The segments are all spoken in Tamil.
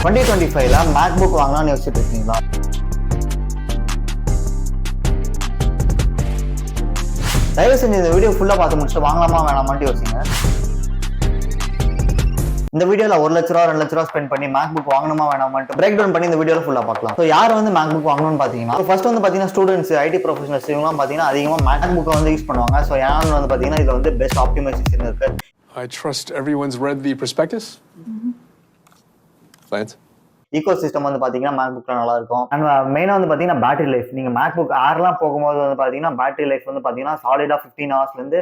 2025ல மேக்புக் வாங்கலாம்னு யோசிச்சுட்டு இருக்கீங்களா? தயவு செஞ்சு இந்த வீடியோ ஃபுல்லா பார்த்து முடிச்சுட்டு வாங்கலாமா வேணாமான்னு யோசிங்க. இந்த வீடியோல 1 லட்ச ரூபா 2 லட்ச ரூபா ஸ்பெண்ட் பண்ணி மேக்புக் வாங்கணுமா வேணாமான்னு பிரேக் டவுன் பண்ணி இந்த வீடியோல ஃபுல்லா பார்க்கலாம். ஸோ யார் வந்து மேக்புக் வாங்கணும்னு பாத்தீங்கன்னா, ஃபர்ஸ்ட் வந்து பாத்தீங்கன்னா ஸ்டூடெண்ட்ஸ், ஐடி ப்ரொஃபஷனல்ஸ் இவங்கலாம் பாத்தீங்கன்னா அதிகமா மேக்புக்கை வந்து யூஸ் பண்ணுவாங்க. ஸோ ஏன்னு வந்து பாத்தீங்கன்னா இதுல வந்து பெஸ்ட் ஆப்டிமைசேஷன் இருக்கு. I trust everyone's read the prospectus. Lance? Eco system வந்து பாத்தீங்கன்னா மேக்புக்ல நல்லா இருக்கும். அண்ட் மெயினா வந்து பாத்தீங்கன்னா பேட்டரி லைஃப். நீங்க மேக்புக் ஏர்லாம் போகும்போது வந்து பாத்தீங்கன்னா பேட்டரி லைஃப் வந்து பாத்தீங்கன்னா சாலிடா 15 ஹவர்ஸ்ல இருந்து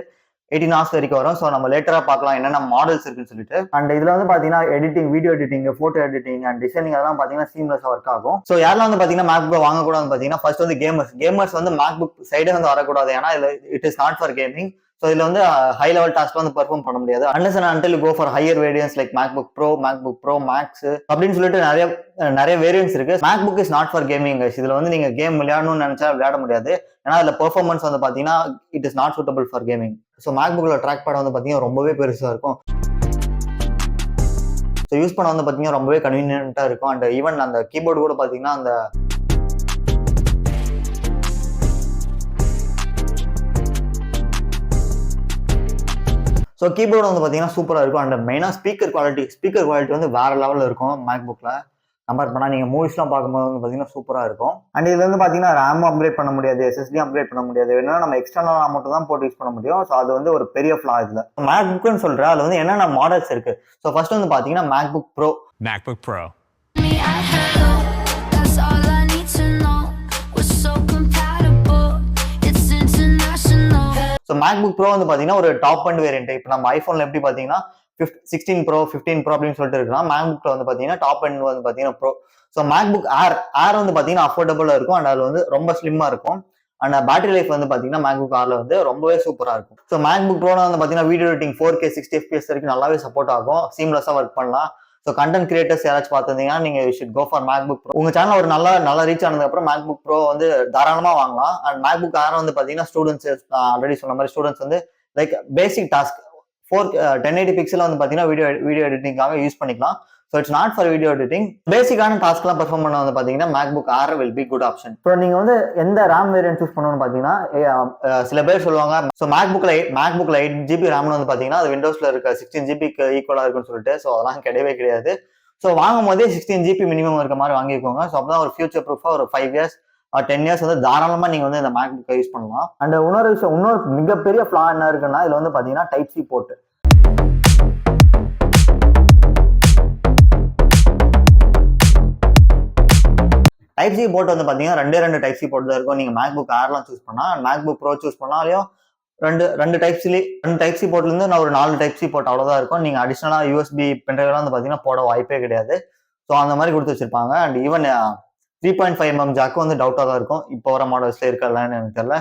18 ஹவர்ஸ் வரைக்கும் வரும். ஸோ நம்ம லேட்டரா பார்க்கலாம் என்னென்ன மாடல்ஸ் இருக்குன்னு சொல்லிட்டு. அண்ட் இதுல வந்து பாத்தீங்கன்னா editing, video editing, photo editing and designing அதெல்லாம் பாத்தீங்கன்னா சீம்லெஸ்ஸா ஒர்க் ஆகும். ஸோ யாரெல்லாம் வந்து பாத்தீங்கன்னா மேக்புக் வாங்கக்கூடாதுன்னு பாத்தீங்கன்னா, ஃபர்ஸ்ட் வந்து கேமர்ஸ் வந்து மேக்புக் சைடே வந்து வரக்கூடாது. ஏன்னா it is not for gaming. So இதுல வந்து ஹை லெவல் டாஸ்க் வந்து பெர்ஃபார்ம் பண்ண முடியாது. Unless and until you go for higher variants like MacBook Pro, Max அப்படின்னு சொல்லிட்டு நிறைய வேரியன்ஸ் இருக்கு. MacBook is not for gaming. இதுல வந்து நீங்க கேம் விளையாடணும்னு நினைச்சா விளையாட முடியாது. ஏன்னா அதுல பெர்ஃபார்மன்ஸ் வந்து பாத்தீங்கன்னா it is not suitable for gaming. So மேக்புக்ல ட்ராக் பேட் வந்து பாத்தீங்கன்னா ரொம்பவே பெருசா இருக்கும். ஸோ யூஸ் பண்ண வந்து பாத்தீங்கன்னா ரொம்பவே கன்வீனியன்ட்டா இருக்கும். அண்ட் ஈவன் அந்த கீபோர்டு கூட பாத்தீங்கன்னா அந்த ஸோ கீபோர்டு வந்து பார்த்தீங்கன்னா சூப்பராக இருக்கும். அண்ட் மெயினாக ஸ்பீக்கர் குவாலிட்டி வந்து வேற லெவலில் இருக்கும் மேக்புக்கில். கம்பேர் பண்ணால் நீங்கள் மூவிஸ்லாம் பார்க்கும்போது வந்து பார்த்தீங்கன்னா சூப்பராக இருக்கும். அண்ட் இதுல வந்து பார்த்தீங்கன்னா ரேம் அப்கிரேட் பண்ண முடியாது, எஸ்எஸ்டி அப்கிரேட் பண்ண முடியாது. வேணும்னா நம்ம எக்ஸ்டர்னலாக மட்டும் தான் போட்டு யூஸ் பண்ண முடியும். ஸோ அது வந்து ஒரு பெரிய ஃப்ளா இதில். மேக்புக்குன்னு சொல்கிறேன், அதில் வந்து என்னென்ன மாடல்ஸ் இருக்கு. ஸோ ஃபர்ஸ்ட் வந்து பார்த்தீங்கன்னா MacBook bro. So MacBook bro வந்து பார்த்தீங்கன்னா ஒரு டாப் அண்ட் வேரியன்ட். இப்போ நம்ம ஐஃபோன்ல எப்படி பார்த்தீங்கன்னா 16 ப்ரோ 15 ப்ரோ அப்படின்னு சொல்லிட்டு இருக்கலாம். மேக்புக்ல வந்து பார்த்தீங்கன்னா டாப் அண்ட் வந்து பார்த்தீங்கன்னா ப்ரோ. ஸோ மேக்புக் ஏர் வந்து பார்த்தீங்கன்னா அஃபோர்டபுளாக இருக்கும். அண்ட் அது வந்து ரொம்ப ஸ்லிம்மா இருக்கும். அண்ட் பேட்டரி லைஃப் வந்து பார்த்தீங்கன்னா மேக்புக் ஆர்ல வந்து ரொம்பவே சூப்பராக இருக்கும். ஸோ மேக்புக் ப்ரோல வந்து பார்த்தீங்கன்னா வீடியோ எடிட்டிங் 4K 60 FPS வரைக்கும் நல்லாவே சப்போர்ட் ஆகும். சீம்லெஸ்ஸாக ஒர்க் பண்ணலாம். ஸோ கண்டென்ட் கிரியேட்டர்ஸ் யாராச்சும் பார்த்துருந்தீங்கன்னா நீங்க you should go for MacBook Pro. உங்க சேனல் ஒரு நல்லா ரீச் ஆனதுக்கு அப்புறம் மேக்புக் ப்ரோ வந்து தாராளமா வாங்கலாம். அண்ட் மேக்புக் ஏர் வந்து பார்த்தீங்கன்னா ஸ்டூடெண்ட்ஸ், ஆல்ரெடி சொன்ன மாதிரி ஸ்டூடெண்ட்ஸ் வந்து லைக் பேசிக் டாஸ்க் 1080 பிக்சல் வந்து பார்த்தீங்கன்னா வீடியோ எடிட்டிங்காக யூஸ் பண்ணிக்கலாம். So it's not for video editing. பேசிக்கான டாஸ்க்லாம் பெர்ஃபார்ம் பண்ண வந்து பார்த்தீங்கன்னா MacBook Air will be good option. So நீங்க வந்து எந்த ரேம் வேரியன்ட் சூஸ் பண்ணணும்னு பார்த்தீங்கன்னா, சில பேர் சொல்லுவாங்க ஸோ மேக்புக்ல 8GB ரேம்னு வந்து பார்த்தீங்கன்னா அது விண்டோஸ்ல இருக்க 16GB ஈக்குவலா இருக்குன்னு சொல்லிட்டு. ஸோ அதெல்லாம் கிடையவே. ஸோ வாங்கும் போதே 16GB மினிமம் இருக்க மாதிரி வாங்கிக்கோங்க. ஸோ அப்பதான் ஒரு ஃபியூச்சர் ப்ரூஃபா ஒரு 5 இயர்ஸ் 10 இயர்ஸ் வந்து தாராளமா நீங்க வந்து இந்த மேக்புக்கை யூஸ் பண்ணலாம். அண்ட் இன்னொரு மிகப்பெரிய ஃபிளா என்ன இருக்குன்னா, இதுல வந்து பாத்தீங்கன்னா type C port. Type C port வந்து பாத்தீங்கன்னா ரெண்டு டைப் சி போர்ட் தான் இருக்கும். நீங்க மேக்புக் ஏர்லாம் சூஸ் பண்ணா, மேக்புக் ப்ரோ சூஸ் பண்ணாலையும் ரெண்டு டைப் சி போர்ட்ல இருந்து நான் ஒரு 4 டைப் சி போர்ட் அவ்வளவுதான் இருக்கும். நீங்க அடிஷனலா யூஎஸ்பி பென்ட்ரைவ்லாம் வந்து பாத்தீங்கன்னா போட வாய்ப்பே கிடையாது. ஸோ அந்த மாதிரி கொடுத்து வச்சிருப்பாங்க. அண்ட் ஈவன் 3.5mm ஜாக்கு வந்து டவுட்டா தான் இருக்கும். இப்போ வர மாடல்ஸ்ல இருக்கலான்னு எனக்கு தெரியல.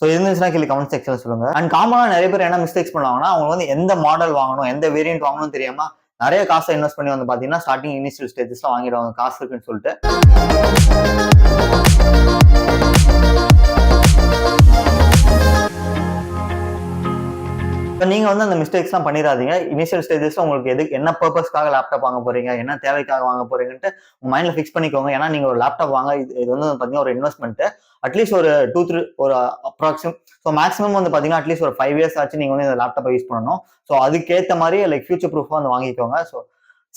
ஸோ இருந்துச்சுன்னா கீழே கமெண்ட் செக்ஷன்ல சொல்லுங்க. அண்ட் காமனா நிறைய பேர் என்ன மிஸ்டேக்ஸ் பண்ணுவாங்கன்னா, அவங்க வந்து எந்த மாடல் வாங்கணும், எந்த வேரியன்ட் வாங்கணும்னு தெரியாம நிறைய காசை இன்வெஸ்ட் பண்ணி வந்து பாத்தீங்கன்னா ஸ்டார்டிங் இனிஷியல் ஸ்டேஜஸ்ல வாங்கிடுவாங்க காசு இருக்குன்னு சொல்லிட்டு. நீங்க வந்து அந்த மிஸ்டேக்ஸ்லாம் பண்ணிடாதீங்க. இனிஷியல் ஸ்டேஜஸ்ல உங்களுக்கு என்ன பர்பஸ்க்காக லேப்டாப் வாங்க போறீங்க, என்ன தேவைக்காக வாங்க போறீங்கன்ட்டு உங்க மைண்ட்ல ஃபிக்ஸ் பண்ணிக்கோங்க. ஏன்னா நீங்க ஒரு லேப்டாப் வாங்க இது வந்து பாத்தீங்கன்னா ஒரு இன்வெஸ்ட்மெண்ட். அட்லீஸ்ட் ஒரு 2-3 ஒரு அப்ராக்சிமேட் மேக்ஸிமம் வந்து பாத்தீங்கன்னா அட்லீஸ்ட் ஒரு 5 இயர்ஸ் ஆச்சு நீங்க வந்து இந்த லேப்டாப்பை யூஸ் பண்ணணும். ஸோ அதுக்கேற்ற மாதிரி லைக் ஃபியூச்சர் ப்ரூஃபா வந்து வாங்கிக்கோங்க. So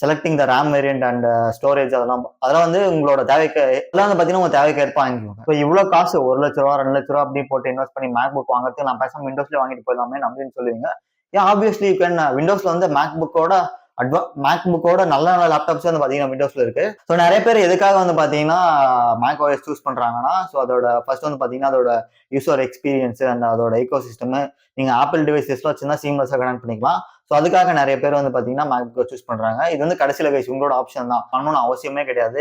selecting the RAM variant and storage அதெல்லாம் வந்து உங்களோட தேவைக்கு எல்லாம் வந்து பாத்தீங்கன்னா உங்க தேவைக்கு ஏற்ப வாங்கிக்கோங்க. ஸோ இவ்வளவு காசு 1 லட்ச ரூபா 2 லட்ச ரூபா அப்படி போட்டு இன்வெஸ்ட் பண்ணி மேக்புக் வாங்குறதுக்கு நான் பேசாம விண்டோஸ்ல வாங்கிட்டு போயிடலாமே அப்படின்னு சொல்லுவீங்க. Obviously you can. விண்டோஸ்ல வந்து மேக்புக்கோட நல்ல லேப்டாப்ஸ் வந்து பாத்தீங்கன்னா விண்டோஸ்ல இருக்கு. ஸோ நிறைய பேர் எதுக்காக வந்து பாத்தீங்கன்னா மேக் ஓஎஸ் சூஸ் பண்றாங்கன்னா, ஸோ அதோட ஃபர்ஸ்ட் வந்து பாத்தீங்கன்னா அதோட யூசர் எக்ஸ்பீரியன்ஸ் அண்ட் அதோட ஈகோ சிஸ்டம். நீங்க ஆப்பிள் டிவைசஸ்ல வச்சுருந்தா சீம்லெஸ்ஸா கனெக்ட் பண்ணிக்கலாம். ஸோ அதுக்காக நிறைய பேர் வந்து பாத்தீங்கன்னா மேக்புக் சூஸ் பண்றாங்க. இது வந்து கடைசியில கைஸ் உங்களோட ஆப்ஷன் தான், பண்ணணும்னு அவசியமே கிடையாது.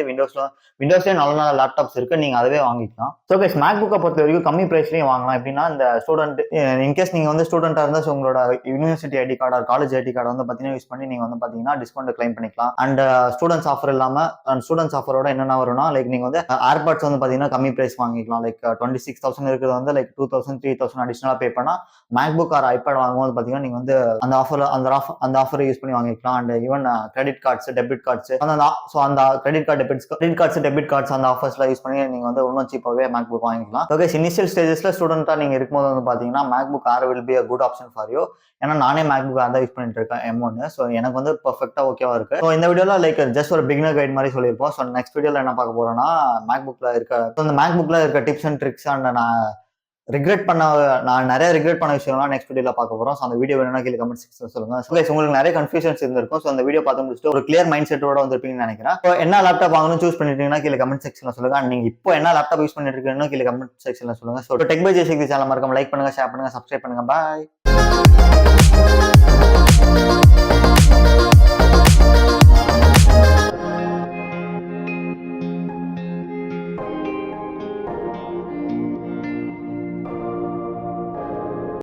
விண்டோஸ்லயே நல்ல லேப்டாப்ஸ் இருக்கு, நீங்க அதுவே வாங்கிக்கலாம். ஸோ கைஸ் மேக்புக்கை பொறுத்த வரைக்கும் கம்மி பிரைஸ்லயும் வாங்கலாம். எப்படின்னா இந்த ஸ்டூடெண்ட் இன்கேஸ் நீங்க வந்து ஸ்டூடெண்டா இருந்தா உங்களோட university ID card college ID card வந்து பாத்தீங்கன்னா யூஸ் பண்ணி நீங்க வந்து பாத்தீங்கன்னா டிஸ்கவுண்ட் கிளைம் பண்ணிக்கலாம். அண்ட் ஸ்டூடெண்ட்ஸ் ஆஃபர் இல்லாம ஸ்டூடெண்ட்ஸ் ஆஃபரோட என்னென்ன வரும்னா, லைக் நீங்க வந்து ஏர்பாட்ஸ் வந்து பாத்தீங்கன்னா கம்மி பிரைஸ் வாங்கிக்கலாம். லைக் 26,000 இருக்கிறது வந்து லைக் 2,000 3,000 அடிஷனலா பே பண்ணா மேக்புக் ஆர் ஐபேட் வாங்கும்போது பாத்தீங்கன்னா நீங்க வந்து அந்த அந்த ஆஃபரை யூஸ் பண்ணி வாங்கிக்கலாம். And even credit cards, debit cards அந்த கிரெடிட் கார்ட்ஸ், டெபிட் கார்ட்ஸ் அந்த ஆஃபர்ஸ்லாம் யூஸ் பண்ணி நீங்க வந்து இன்னும் சீப்பாகவே மேக்புக் வாங்கிக்கலாம். ஓகே, இனிஷியல் ஸ்டேஜஸ்ல ஸ்டூடெண்டா நீங்க இருக்கும்போது வந்து பாத்தீங்கன்னா MacBook Air will be a good option for you. ஏன்னா நானே மேக்புக் ஆர் தான் யூஸ் பண்ணிட்டு இருக்கேன் M1. ஸோ எனக்கு வந்து பெர்ஃபெக்டா ஓகேவா இருக்கு. ஸோ இந்த வீடியோல லைக் ஜஸ்ட் ஒரு பிகினர் கைட் மாதிரி சொல்லியிருப்போம். ஸோ நெக்ஸ்ட் வீடியோல என்ன பார்க்க போறோம்னா மேக்புக்ல இருக்க டிப்ஸ் அண்ட் ட்ரிக்ஸ் அண்ட் நான் நிறைய ரிக்ரெட் பண்ண விஷயம்லாம் நெக்ஸ்ட் வீடியோல பார்க்க போறோம். ஸோ அந்த வீடியோ வேணும்னா கீழே கமெண்ட் செக்ஷன்ல சொல்லுங்க. ஸோ உங்களுக்கு நிறைய கன்ஃபியூஷன்ஸ் இருந்திருக்கும். ஸோ அந்த வீடியோ பார்த்து முடிச்சுட்டு ஒரு கிளியர் மைண்ட் செட்டோட வந்திருப்பீங்கன்னு நினைக்கிறேன். ஸோ என்ன லேப்டாப் வாங்கணும் சூஸ் பண்ணிட்டீங்கன்னா கீழே கமெண்ட் செக்ஷன்ல சொல்லுங்க. அண்ட் நீங்க இப்போ என்ன லேப்டாப் யூஸ் பண்ணிட்டு இருக்கீங்கன்னு கீழே கமெண்ட் செக்ஷன்ல சொல்லுங்க. So tech by Jayasakthi channel மறக்காம லைக் பண்ணுங்க, ஷேர் பண்ணுங்க, சப்ஸ்கிரைப் பண்ணுங்க. பாய்.